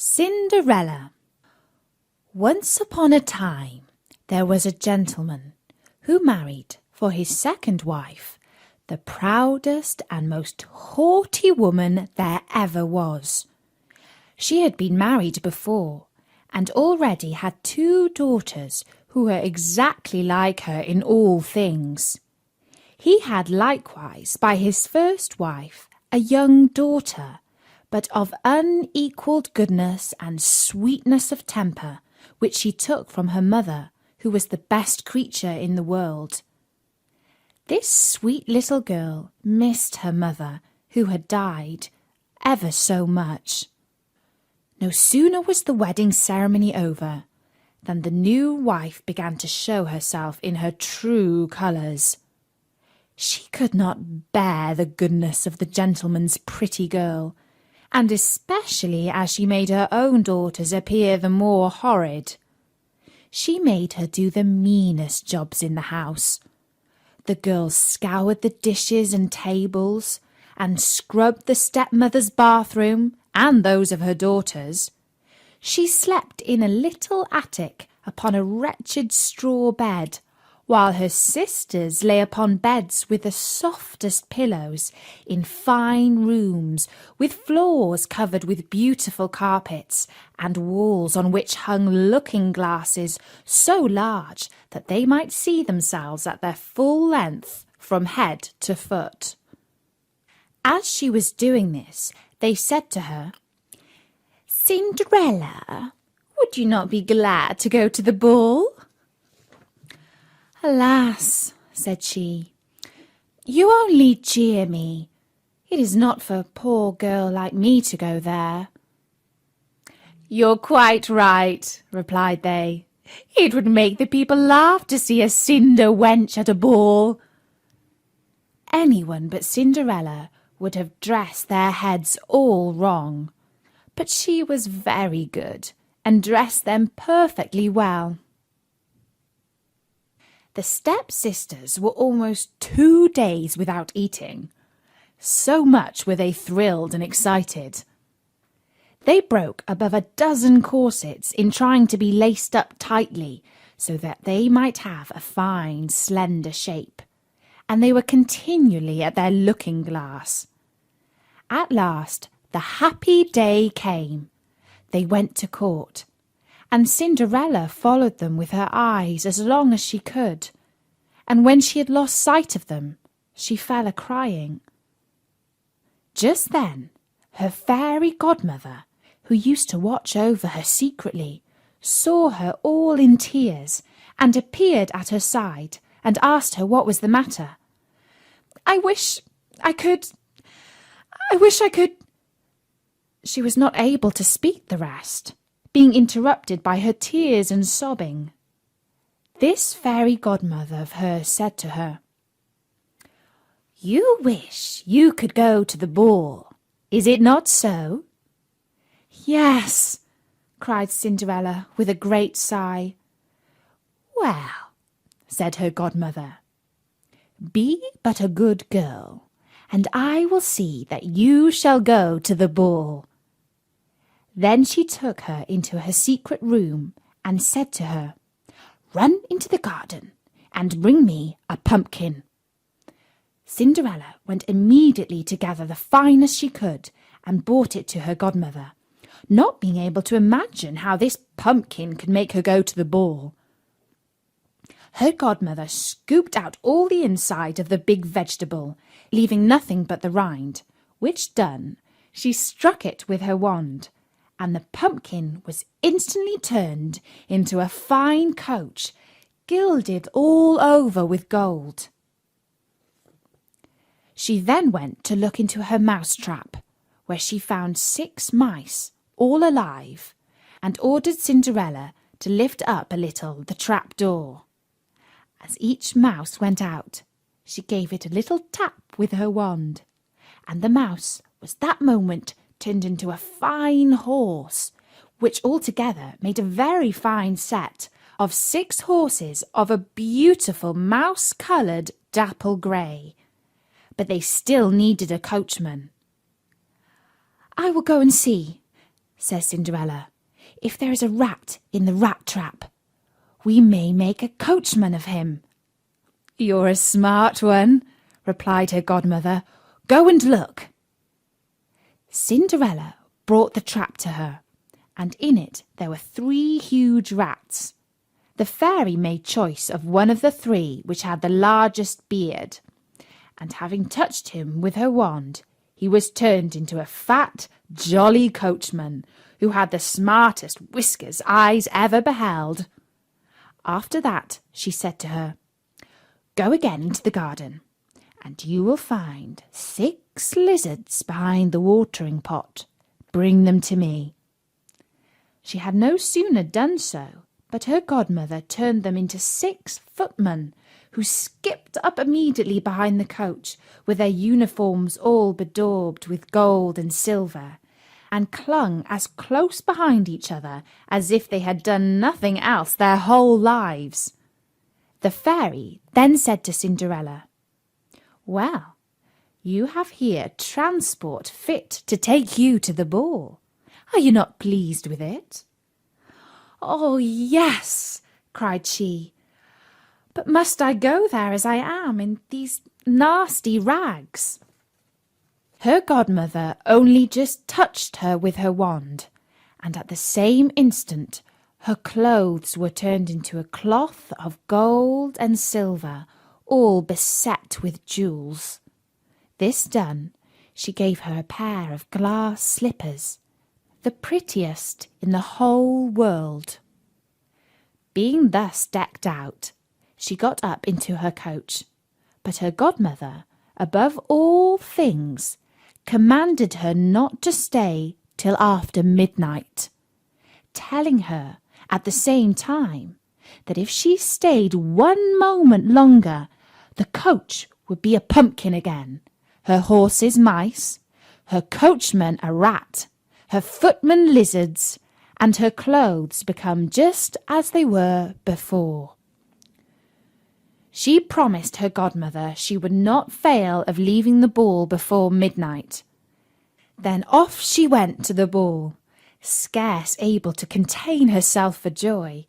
Cinderella. Once upon a time there was a gentleman who married for his second wife the proudest and most haughty woman there ever was. She had been married before and already had 2 daughters who were exactly like her in all things. He had likewise by his first wife a young daughter, but of unequalled goodness and sweetness of temper, which she took from her mother, who was the best creature in the world. This sweet little girl missed her mother, who had died, ever so much. No sooner was the wedding ceremony over than the new wife began to show herself in her true colours. She could not bear the goodness of the gentleman's pretty girl, and especially as she made her own daughters appear the more horrid. She made her do the meanest jobs in the house. The girl scoured the dishes and tables, and scrubbed the stepmother's bathroom and those of her daughters. She slept in a little attic upon a wretched straw bed, while her sisters lay upon beds with the softest pillows in fine rooms, with floors covered with beautiful carpets, and walls on which hung looking-glasses so large that they might see themselves at their full length from head to foot. As she was doing this, they said to her, "Cinderella, would you not be glad to go to the ball?" "Alas," said she, "you only jeer me. It is not for a poor girl like me to go there." "You're quite right," replied they. "It would make the people laugh to see a cinder wench at a ball." Anyone but Cinderella would have dressed their heads all wrong, but she was very good and dressed them perfectly well. The step-sisters were almost 2 days without eating. So much were they thrilled and excited. They broke above 12 corsets in trying to be laced up tightly so that they might have a fine, slender shape, and they were continually at their looking-glass. At last the happy day came. They went to court, and Cinderella followed them with her eyes as long as she could, and when she had lost sight of them, she fell a-crying. Just then her fairy godmother, who used to watch over her secretly, saw her all in tears, and appeared at her side, and asked her what was the matter. I wish I could. She was not able to speak the rest, being interrupted by her tears and sobbing. This fairy godmother of hers said to her, "You wish you could go to the ball, is it not so?" "Yes," cried Cinderella with a great sigh. "Well," said her godmother, "be but a good girl, and I will see that you shall go to the ball." Then she took her into her secret room and said to her, "Run into the garden and bring me a pumpkin." Cinderella went immediately to gather the finest she could and brought it to her godmother, not being able to imagine how this pumpkin could make her go to the ball. Her godmother scooped out all the inside of the big vegetable, leaving nothing but the rind, which done, she struck it with her wand, and the pumpkin was instantly turned into a fine coach, gilded all over with gold. She then went to look into her mouse-trap, where she found 6 mice, all alive, and ordered Cinderella to lift up a little the trap-door. As each mouse went out, she gave it a little tap with her wand, and the mouse was that moment turned into a fine horse, which altogether made a very fine set of 6 horses of a beautiful mouse-coloured dapple grey. But they still needed a coachman. "I will go and see," says Cinderella. "If there is a rat in the rat trap, we may make a coachman of him." "You're a smart one," replied her godmother. "Go and look." Cinderella brought the trap to her, and in it there were 3 huge rats. The fairy made choice of one of the 3 which had the largest beard, and having touched him with her wand, he was turned into a fat, jolly coachman who had the smartest whiskers eyes ever beheld. After that she said to her, "Go again into the garden, and you will find 6 lizards behind the watering pot. Bring them to me." She had no sooner done so, but her godmother turned them into 6 footmen, who skipped up immediately behind the coach, with their uniforms all bedaubed with gold and silver, and clung as close behind each other as if they had done nothing else their whole lives. The fairy then said to Cinderella, "Well, you have here transport fit to take you to the ball. Are you not pleased with it?" "Oh, yes," cried she. "But must I go there as I am, in these nasty rags?" Her godmother only just touched her with her wand, and at the same instant her clothes were turned into a cloth of gold and silver, all beset with jewels. This done, she gave her a pair of glass slippers, the prettiest in the whole world. Being thus decked out, she got up into her coach, but her godmother, above all things, commanded her not to stay till after midnight, telling her at the same time that if she stayed 1 moment longer, the coach would be a pumpkin again, her horses mice, her coachman a rat, her footmen lizards, and her clothes become just as they were before. She promised her godmother she would not fail of leaving the ball before midnight. Then off she went to the ball, scarce able to contain herself for joy.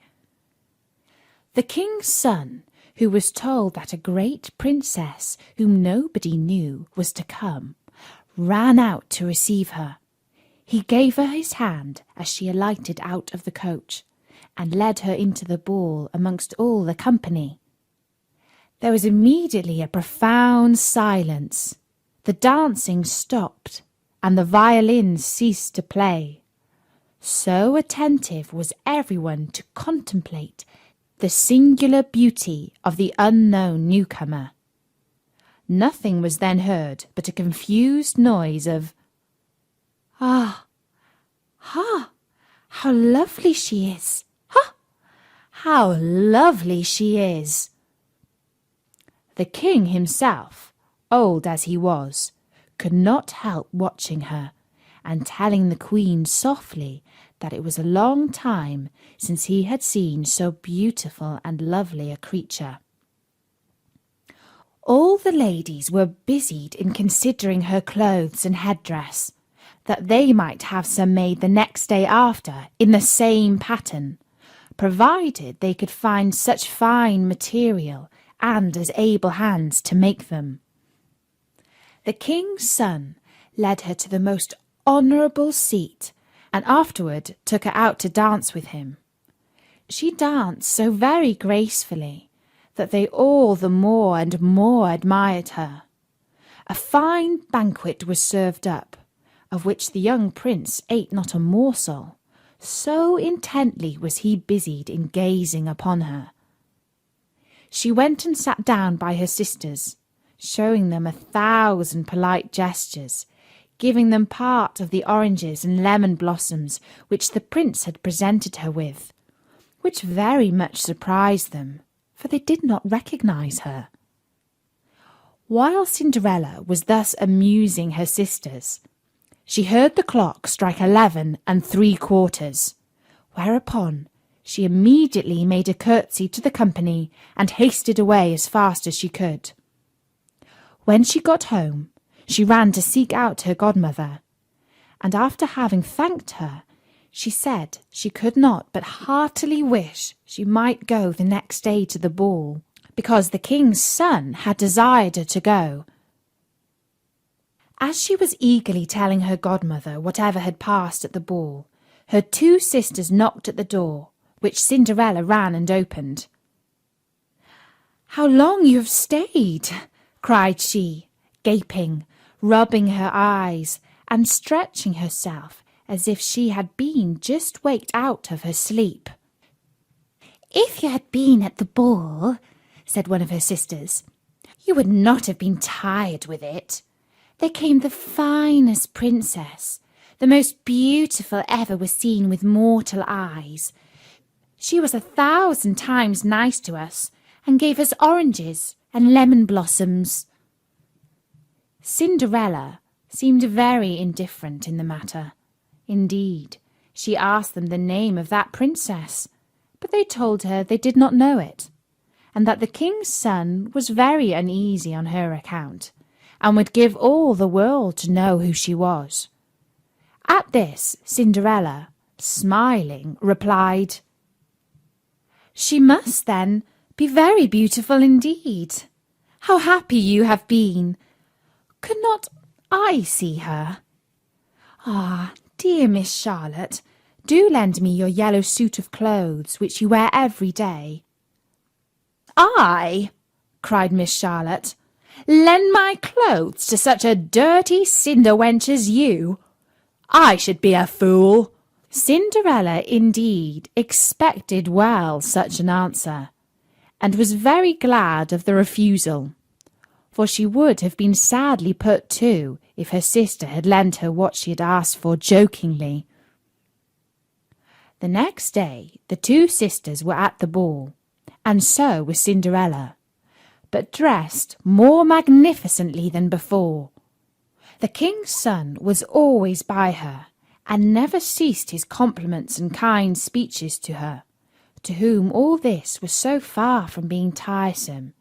The king's son, who was told that a great princess whom nobody knew was to come, ran out to receive her. He gave her his hand as she alighted out of the coach, and led her into the ball amongst all the company. There was immediately a profound silence. The dancing stopped, and the violins ceased to play. So attentive was everyone to contemplate the singular beauty of the unknown newcomer. Nothing was then heard but a confused noise of "Ah! Ha! How lovely she is! Ha! How lovely she is!" The king himself, old as he was, could not help watching her, and telling the queen softly that it was a long time since he had seen so beautiful and lovely a creature. All the ladies were busied in considering her clothes and headdress, that they might have some made the next day after in the same pattern, provided they could find such fine material and as able hands to make them. The king's son led her to the most honourable seat, and afterward took her out to dance with him. She danced so very gracefully that they all the more and more admired her. A fine banquet was served up, of which the young prince ate not a morsel, so intently was he busied in gazing upon her. She went and sat down by her sisters, showing them 1,000 polite gestures, giving them part of the oranges and lemon blossoms which the prince had presented her with, which very much surprised them, for they did not recognize her. While Cinderella was thus amusing her sisters, she heard the clock strike 11 3/4, whereupon she immediately made a curtsy to the company and hasted away as fast as she could. When she got home, she ran to seek out her godmother, and after having thanked her, She said she could not but heartily wish she might go the next day to the ball, because the king's son had desired her to go. As she was eagerly telling her godmother whatever had passed at the ball, her two sisters knocked at the door, which Cinderella ran and opened. "How long you have stayed!" cried she, gaping, rubbing her eyes, and stretching herself as if she had been just waked out of her sleep. "If you had been at the ball," said one of her sisters, "you would not have been tired with it. There came the finest princess, the most beautiful ever was seen with mortal eyes. She was 1,000 times nice to us, and gave us oranges and lemon blossoms." Cinderella seemed very indifferent in the matter. Indeed, she asked them the name of that princess, but they told her they did not know it, and that the king's son was very uneasy on her account, and would give all the world to know who she was. At this, Cinderella, smiling, replied, "She must, then, be very beautiful indeed. How happy you have been! Could not I see her? Ah, dear Miss Charlotte, do lend me your yellow suit of clothes, which you wear every day." "I," cried Miss Charlotte, "lend my clothes to such a dirty cinder wench as you? I should be a fool." Cinderella indeed expected well such an answer, and was very glad of the refusal, for she would have been sadly put to if her sister had lent her what she had asked for jokingly. The next day the two sisters were at the ball, and so was Cinderella, but dressed more magnificently than before. The king's son was always by her, and never ceased his compliments and kind speeches to her, to whom all this was so far from being tiresome,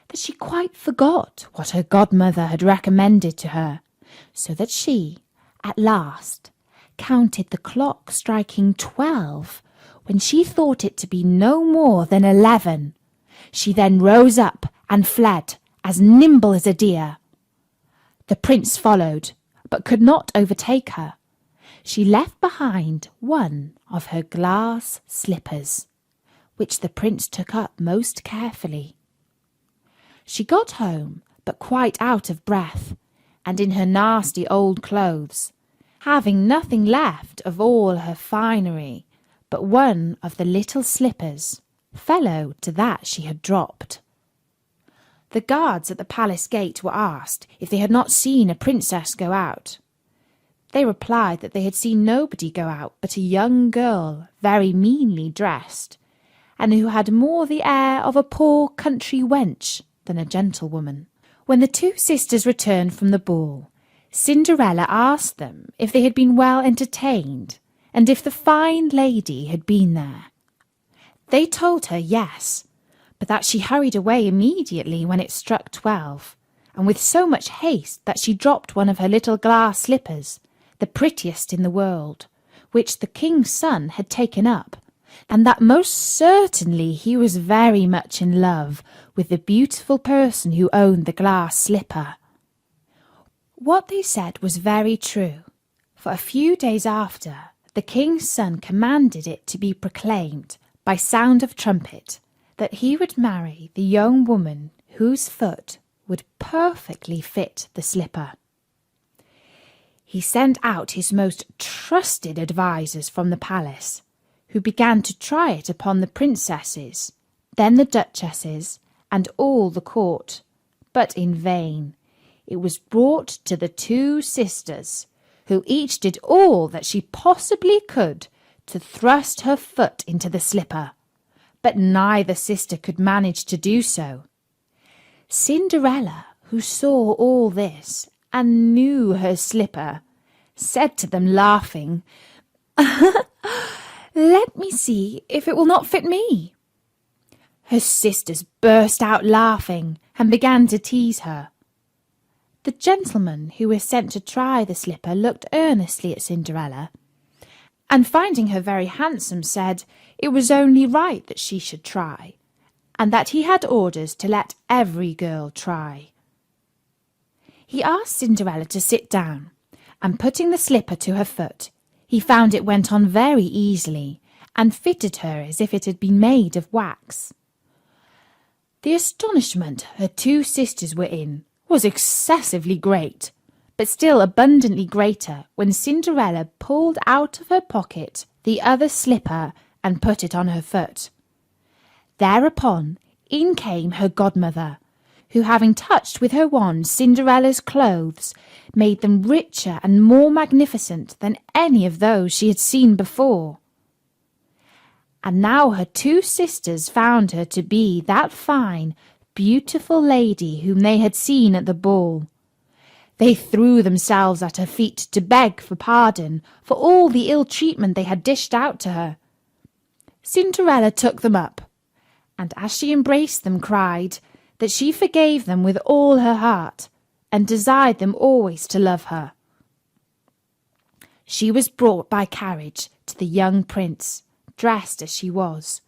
that she quite forgot what her godmother had recommended to her, so that she, at last, counted the clock striking 12, when she thought it to be no more than 11. She then rose up and fled, as nimble as a deer. The prince followed, but could not overtake her. She left behind one of her glass slippers, which the prince took up most carefully. She got home, but quite out of breath, and in her nasty old clothes, having nothing left of all her finery but one of the little slippers, fellow to that she had dropped. The guards at the palace gate were asked if they had not seen a princess go out. They replied that they had seen nobody go out but a young girl, very meanly dressed, and who had more the air of a poor country wench than a gentlewoman. When the two sisters returned from the ball, Cinderella asked them if they had been well entertained, and if the fine lady had been there. They told her yes, but that she hurried away immediately when it struck 12, and with so much haste that she dropped one of her little glass slippers, the prettiest in the world, which the king's son had taken up, and that most certainly he was very much in love with the beautiful person who owned the glass slipper. What they said was very true, for a few days after, the king's son commanded it to be proclaimed by sound of trumpet that he would marry the young woman whose foot would perfectly fit the slipper. He sent out his most trusted advisers from the palace, who began to try it upon the princesses, then the duchesses, and all the court, but in vain. It was brought to the two sisters, who each did all that she possibly could to thrust her foot into the slipper, but neither sister could manage to do so. Cinderella, who saw all this and knew her slipper, said to them laughing, "Let me see if it will not fit me." Her sisters burst out laughing and began to tease her. The gentleman who was sent to try the slipper looked earnestly at Cinderella, and finding her very handsome, said it was only right that she should try, and that he had orders to let every girl try. He asked Cinderella to sit down, and putting the slipper to her foot, he found it went on very easily, and fitted her as if it had been made of wax. The astonishment her two sisters were in was excessively great, but still abundantly greater when Cinderella pulled out of her pocket the other slipper and put it on her foot. Thereupon in came her godmother, who, having touched with her wand Cinderella's clothes, made them richer and more magnificent than any of those she had seen before. And now her two sisters found her to be that fine, beautiful lady whom they had seen at the ball. They threw themselves at her feet to beg for pardon for all the ill treatment they had dished out to her. Cinderella took them up, and as she embraced them cried that she forgave them with all her heart, and desired them always to love her. She was brought by carriage to the young prince, dressed as she was.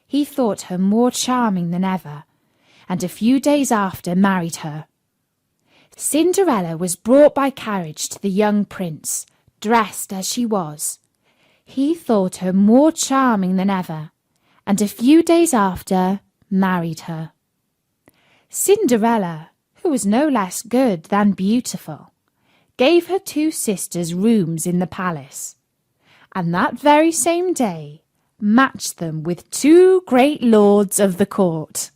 He thought her more charming than ever, and a few days after married her. Cinderella was brought by carriage to the young prince, dressed as she was. He thought her more charming than ever, and a few days after married her. Cinderella, who was no less good than beautiful, gave her two sisters rooms in the palace, and that very same day matched them with two great lords of the court.